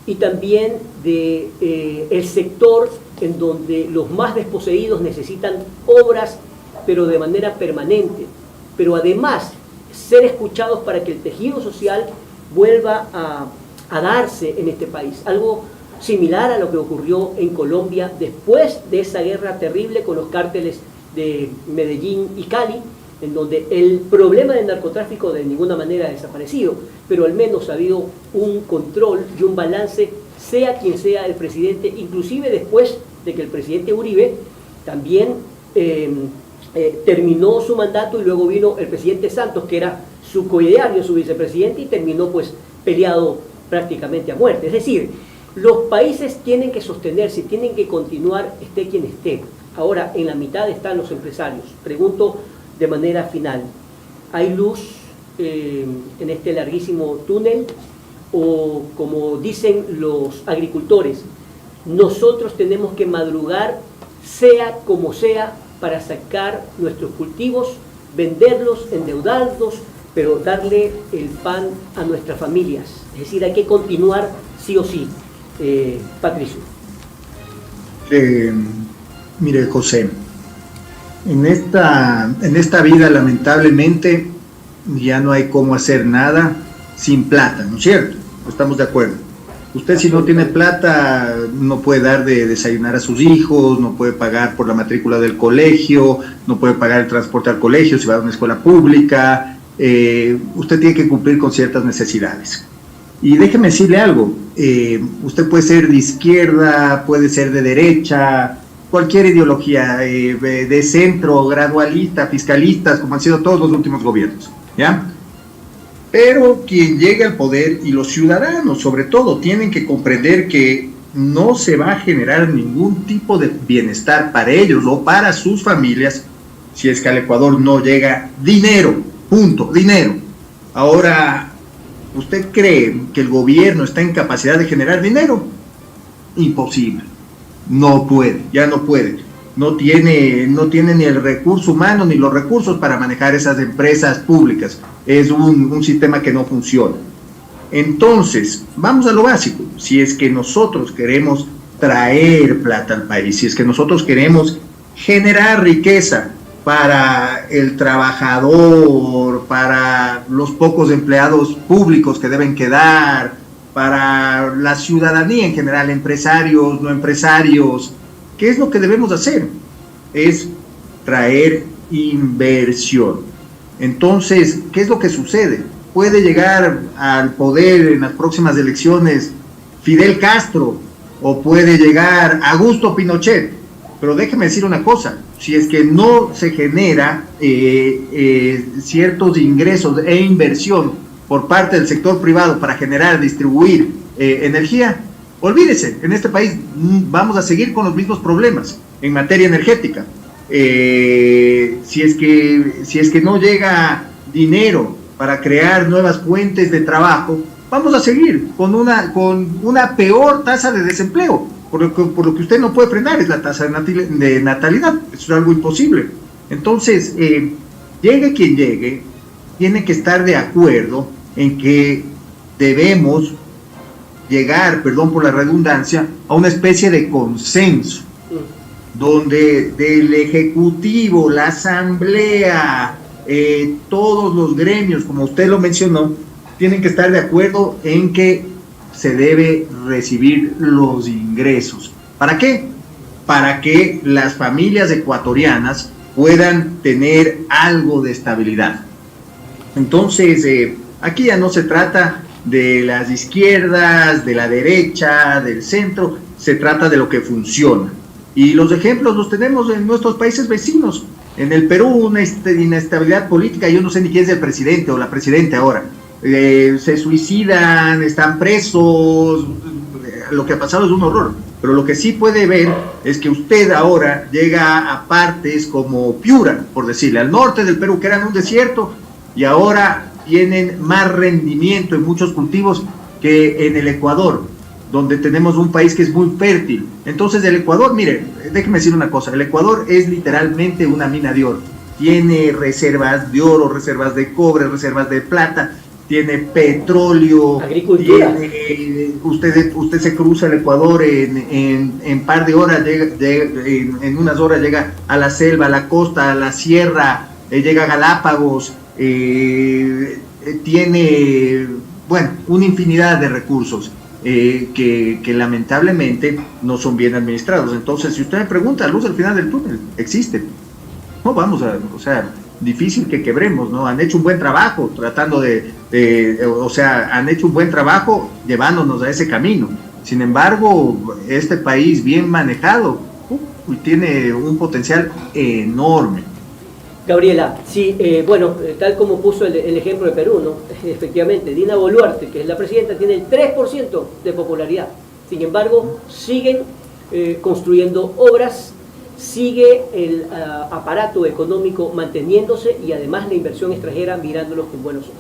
y también del sector en donde los más desposeídos necesitan obras, pero de manera permanente, pero además ser escuchados para que el tejido social vuelva a darse en este país. Algo similar a lo que ocurrió en Colombia después de esa guerra terrible con los cárteles de Medellín y Cali, en donde el problema del narcotráfico de ninguna manera ha desaparecido, pero al menos ha habido un control y un balance, sea quien sea el presidente, inclusive después de que el presidente Uribe también terminó su mandato, y luego vino el presidente Santos, que era su coideario, su vicepresidente, y terminó pues peleado prácticamente a muerte. Es decir, los países tienen que sostenerse, tienen que continuar, esté quien esté. Ahora, en la mitad están los empresarios. Pregunto de manera final, ¿hay luz en este larguísimo túnel? O, como dicen los agricultores, nosotros tenemos que madrugar, sea como sea, para sacar nuestros cultivos, venderlos, endeudarlos, pero darle el pan a nuestras familias. Es decir, hay que continuar sí o sí. Patricio. Mire, José, en esta vida lamentablemente ya no hay cómo hacer nada sin plata, ¿no es cierto? Estamos de acuerdo. Usted, si no tiene plata, no puede dar de desayunar a sus hijos, no puede pagar por la matrícula del colegio, no puede pagar el transporte al colegio si va a una escuela pública. Usted tiene que cumplir con ciertas necesidades. Y déjeme decirle algo, usted puede ser de izquierda, puede ser de derecha, cualquier ideología, de centro, gradualista, fiscalistas, como han sido todos los últimos gobiernos, ¿ya? Pero quien llegue al poder, y los ciudadanos sobre todo, tienen que comprender que no se va a generar ningún tipo de bienestar para ellos o para sus familias si es que al Ecuador no llega dinero, punto, dinero. Ahora, ¿usted cree que el gobierno está en capacidad de generar dinero? Imposible. No puede, ya no puede. No tiene ni el recurso humano ni los recursos para manejar esas empresas públicas. Es un sistema que no funciona. Entonces, vamos a lo básico. Si es que nosotros queremos traer plata al país, si es que nosotros queremos generar riqueza para el trabajador, para los pocos empleados públicos que deben quedar, para la ciudadanía en general, empresarios, no empresarios, ¿qué es lo que debemos hacer? Es traer inversión. Entonces, ¿qué es lo que sucede? Puede llegar al poder en las próximas elecciones Fidel Castro o puede llegar Augusto Pinochet, pero déjeme decir una cosa, si es que no se genera ciertos ingresos e inversión por parte del sector privado para generar, distribuir energía, olvídese, en este país vamos a seguir con los mismos problemas en materia energética. Si es que no llega dinero para crear nuevas fuentes de trabajo, vamos a seguir con una peor tasa de desempleo, por lo que usted no puede frenar es la tasa de natalidad, eso es algo imposible. Entonces, llegue quien llegue, tiene que estar de acuerdo en que debemos llegar, perdón por la redundancia, a una especie de consenso, donde del Ejecutivo, la Asamblea, todos los gremios, como usted lo mencionó, tienen que estar de acuerdo en que se debe recibir los ingresos. ¿Para qué? Para que las familias ecuatorianas puedan tener algo de estabilidad. Entonces, aquí ya no se trata de las izquierdas, de la derecha, del centro, se trata de lo que funciona. Y los ejemplos los tenemos en nuestros países vecinos. En el Perú, una inestabilidad política, yo no sé ni quién es el presidente o la presidenta ahora. Se suicidan, están presos, lo que ha pasado es un horror. Pero lo que sí puede ver es que usted ahora llega a partes como Piura, por decirle, al norte del Perú, que eran un desierto, y ahora tienen más rendimiento en muchos cultivos que en el Ecuador, donde tenemos un país que es muy fértil. Entonces el Ecuador, mire, déjeme decir una cosa, el Ecuador es literalmente una mina de oro. Tiene reservas de oro, reservas de cobre, reservas de plata, tiene petróleo, agricultura. Usted se cruza el Ecuador en par de horas, en unas horas llega a la selva, a la costa, a la sierra, llega a Galápagos, tiene, bueno, una infinidad de recursos que lamentablemente no son bien administrados. Entonces, si usted me pregunta, luz al final del túnel, existe. No vamos a, o sea, difícil que quebremos, ¿no? Han hecho un buen trabajo tratando han hecho un buen trabajo llevándonos a ese camino. Sin embargo, este país bien manejado tiene un potencial enorme. Gabriela, sí, bueno, tal como puso el ejemplo de Perú, ¿no? Efectivamente, Dina Boluarte, que es la presidenta, tiene el 3% de popularidad. Sin embargo, siguen construyendo obras, sigue el aparato económico manteniéndose y además la inversión extranjera mirándolos con buenos ojos.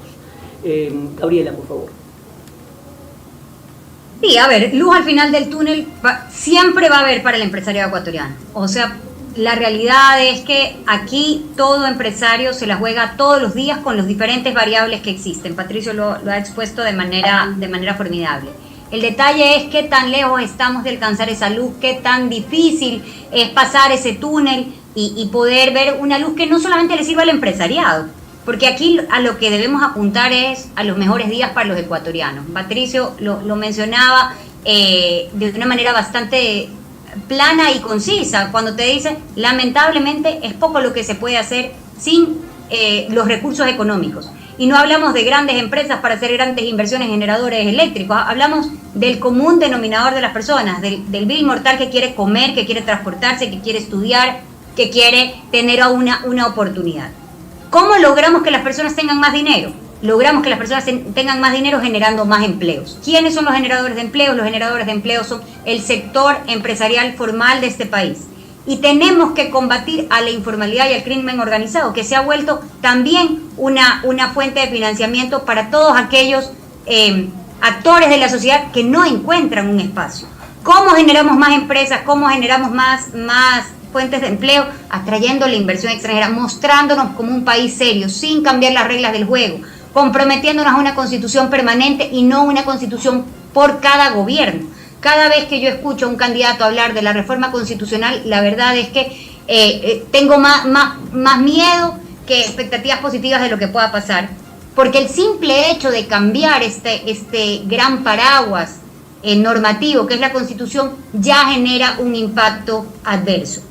Gabriela, por favor. Sí, a ver, luz al final del túnel siempre va a haber para el empresario ecuatoriano. O sea, la realidad es que aquí todo empresario se la juega todos los días con las diferentes variables que existen. Patricio lo ha expuesto de manera formidable. El detalle es qué tan lejos estamos de alcanzar esa luz, qué tan difícil es pasar ese túnel y poder ver una luz que no solamente le sirva al empresariado, porque aquí a lo que debemos apuntar es a los mejores días para los ecuatorianos. Patricio lo mencionaba de una manera bastante plana y concisa, cuando te dice, lamentablemente es poco lo que se puede hacer sin los recursos económicos. Y no hablamos de grandes empresas para hacer grandes inversiones en generadores eléctricos, hablamos del común denominador de las personas, del vil mortal que quiere comer, que quiere transportarse, que quiere estudiar, que quiere tener una oportunidad. ¿Cómo logramos que las personas tengan más dinero? Logramos que las personas tengan más dinero generando más empleos. ¿Quiénes son los generadores de empleo? Los generadores de empleo son el sector empresarial formal de este país. Y tenemos que combatir a la informalidad y al crimen organizado, que se ha vuelto también una fuente de financiamiento para todos aquellos actores de la sociedad que no encuentran un espacio. ¿Cómo generamos más empresas? ¿Cómo generamos más fuentes de empleo? Atrayendo la inversión extranjera, mostrándonos como un país serio, sin cambiar las reglas del juego, comprometiéndonos a una constitución permanente y no una constitución por cada gobierno. Cada vez que yo escucho a un candidato hablar de la reforma constitucional, la verdad es que tengo más miedo que expectativas positivas de lo que pueda pasar, porque el simple hecho de cambiar este gran paraguas normativo que es la Constitución ya genera un impacto adverso.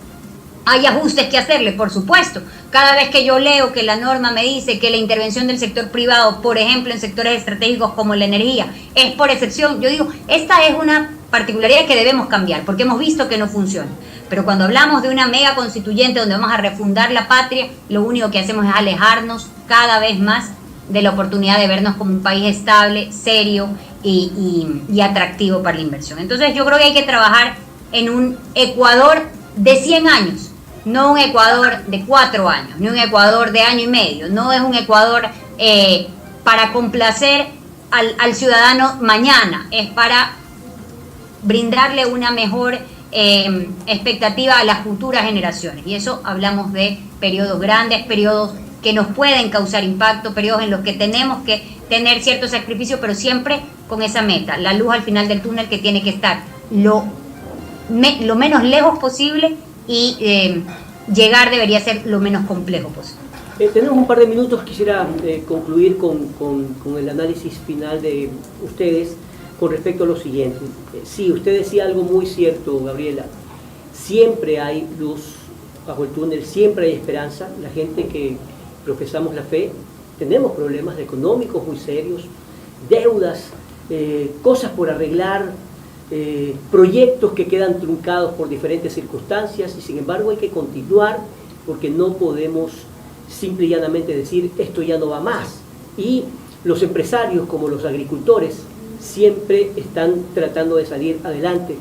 ¿Hay ajustes que hacerle? Por supuesto. Cada vez que yo leo que la norma me dice que la intervención del sector privado, por ejemplo, en sectores estratégicos como la energía, es por excepción, yo digo, esta es una particularidad que debemos cambiar, porque hemos visto que no funciona. Pero cuando hablamos de una mega constituyente donde vamos a refundar la patria, lo único que hacemos es alejarnos cada vez más de la oportunidad de vernos como un país estable, serio y atractivo para la inversión. Entonces yo creo que hay que trabajar en un Ecuador de 100 años, no un Ecuador de 4 años, ni un Ecuador de año y medio, no es un Ecuador para complacer al ciudadano mañana, es para brindarle una mejor expectativa a las futuras generaciones. Y eso hablamos de periodos grandes, periodos que nos pueden causar impacto, periodos en los que tenemos que tener cierto sacrificio, pero siempre con esa meta, la luz al final del túnel que tiene que estar lo menos lejos posible y llegar debería ser lo menos complejo posible. Tenemos un par de minutos, quisiera concluir con el análisis final de ustedes con respecto a lo siguiente. Sí, usted decía algo muy cierto, Gabriela, siempre hay luz bajo el túnel, siempre hay esperanza. La gente que profesamos la fe, tenemos problemas económicos muy serios, deudas, cosas por arreglar, proyectos que quedan truncados por diferentes circunstancias, y sin embargo hay que continuar porque no podemos simple y llanamente decir esto ya no va más. Y los empresarios como los agricultores siempre están tratando de salir adelante.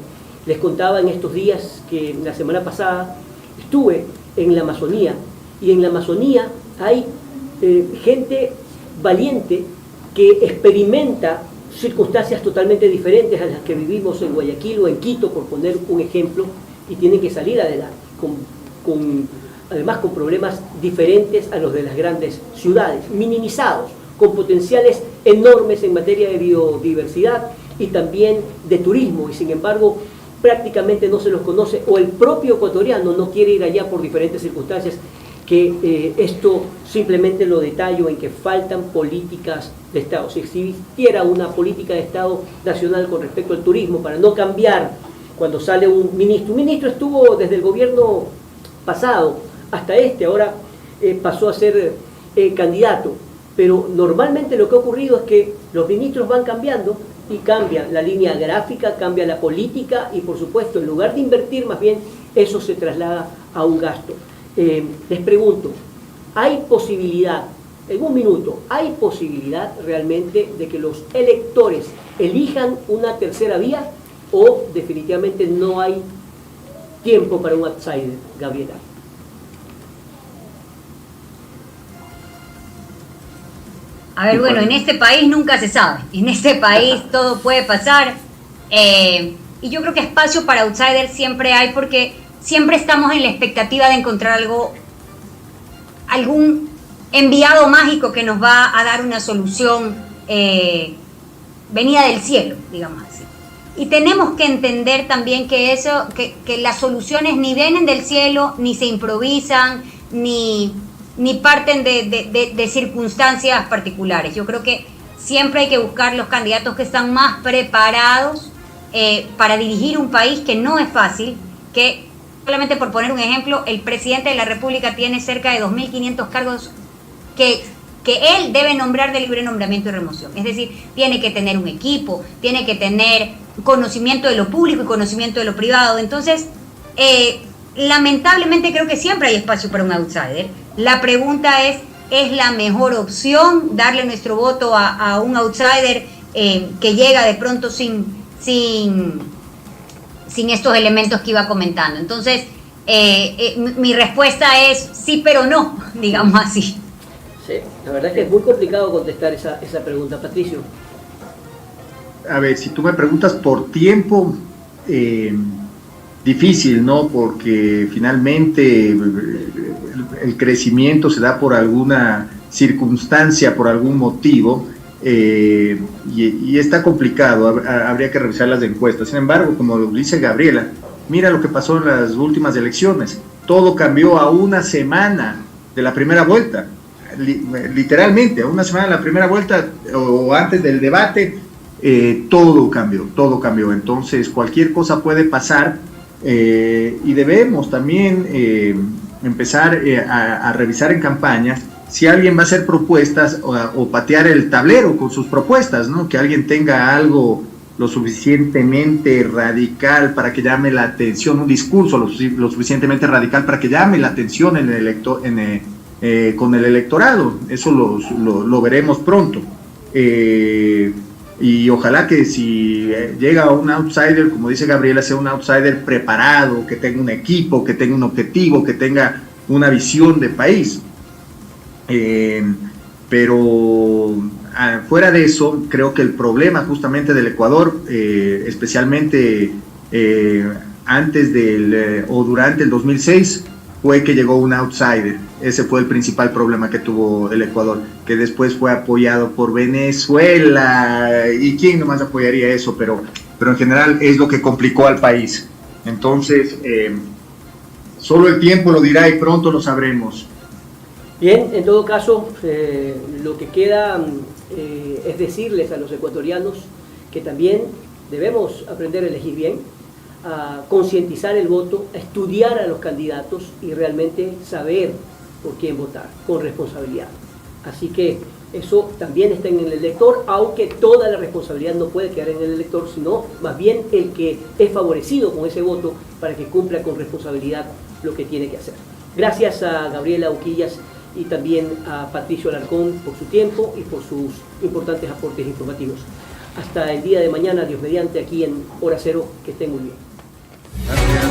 Les contaba en estos días que la semana pasada estuve en la Amazonía, y en la Amazonía hay gente valiente que experimenta circunstancias totalmente diferentes a las que vivimos en Guayaquil o en Quito, por poner un ejemplo, y tienen que salir adelante, además con problemas diferentes a los de las grandes ciudades, minimizados, con potenciales enormes en materia de biodiversidad y también de turismo, y sin embargo prácticamente no se los conoce, o el propio ecuatoriano no quiere ir allá por diferentes circunstancias, que esto simplemente lo detallo en que faltan políticas de Estado. Si existiera una política de Estado nacional con respecto al turismo, para no cambiar cuando sale un ministro estuvo desde el gobierno pasado hasta ahora pasó a ser candidato, pero normalmente lo que ha ocurrido es que los ministros van cambiando y cambia la línea gráfica, cambia la política, y por supuesto en lugar de invertir, más bien eso se traslada a un gasto. Les pregunto, ¿hay posibilidad, en un minuto, hay posibilidad realmente de que los electores elijan una tercera vía, o definitivamente no hay tiempo para un outsider, Gabriela? A ver, bueno, en este país nunca se sabe, en este país todo puede pasar, y yo creo que espacio para outsiders siempre hay, porque siempre estamos en la expectativa de encontrar algún enviado mágico que nos va a dar una solución venida del cielo, digamos así. Y tenemos que entender también que las soluciones ni vienen del cielo, ni se improvisan, ni parten de circunstancias particulares. Yo creo que siempre hay que buscar los candidatos que están más preparados para dirigir un país que no es fácil, que solamente por poner un ejemplo, el presidente de la República tiene cerca de 2.500 cargos que que él debe nombrar de libre nombramiento y remoción. Es decir, tiene que tener un equipo, tiene que tener conocimiento de lo público y conocimiento de lo privado. Entonces, lamentablemente creo que siempre hay espacio para un outsider. La pregunta ¿es la mejor opción darle nuestro voto a un outsider que llega de pronto sin estos elementos que iba comentando? Entonces, mi respuesta es sí, pero no, digamos así. Sí, la verdad es que es muy complicado contestar esa pregunta, Patricio. A ver, si tú me preguntas por tiempo, difícil, ¿no? Porque finalmente el crecimiento se da por alguna circunstancia, por algún motivo, y está complicado, habría que revisar las encuestas. Sin embargo, como dice Gabriela, mira lo que pasó en las últimas elecciones. Todo cambió a una semana de la primera vuelta, literalmente, a una semana de la primera vuelta o antes del debate, todo cambió. Entonces, cualquier cosa puede pasar, y debemos también empezar a revisar en campaña si alguien va a hacer propuestas o patear el tablero con sus propuestas, ¿no? Que alguien tenga algo lo suficientemente radical para que llame la atención, un discurso lo suficientemente radical para que llame la atención con el electorado. Eso lo veremos pronto. Y ojalá que si llega un outsider, como dice Gabriela, sea un outsider preparado, que tenga un equipo, que tenga un objetivo, que tenga una visión de país. Pero fuera de eso, creo que el problema justamente del Ecuador, especialmente antes o durante el 2006, fue que llegó un outsider. Ese fue el principal problema que tuvo el Ecuador, que después fue apoyado por Venezuela, y quién nomás apoyaría eso, pero en general es lo que complicó al país. Entonces, solo el tiempo lo dirá y pronto lo sabremos. Bien, en todo caso, lo que queda es decirles a los ecuatorianos que también debemos aprender a elegir bien, a concientizar el voto, a estudiar a los candidatos y realmente saber por quién votar, con responsabilidad. Así que eso también está en el elector, aunque toda la responsabilidad no puede quedar en el elector, sino más bien el que es favorecido con ese voto para que cumpla con responsabilidad lo que tiene que hacer. Gracias a Gabriela Uquillas y también a Patricio Alarcón por su tiempo y por sus importantes aportes informativos. Hasta el día de mañana, Dios mediante, aquí en Hora Cero, que estén muy bien. Gracias.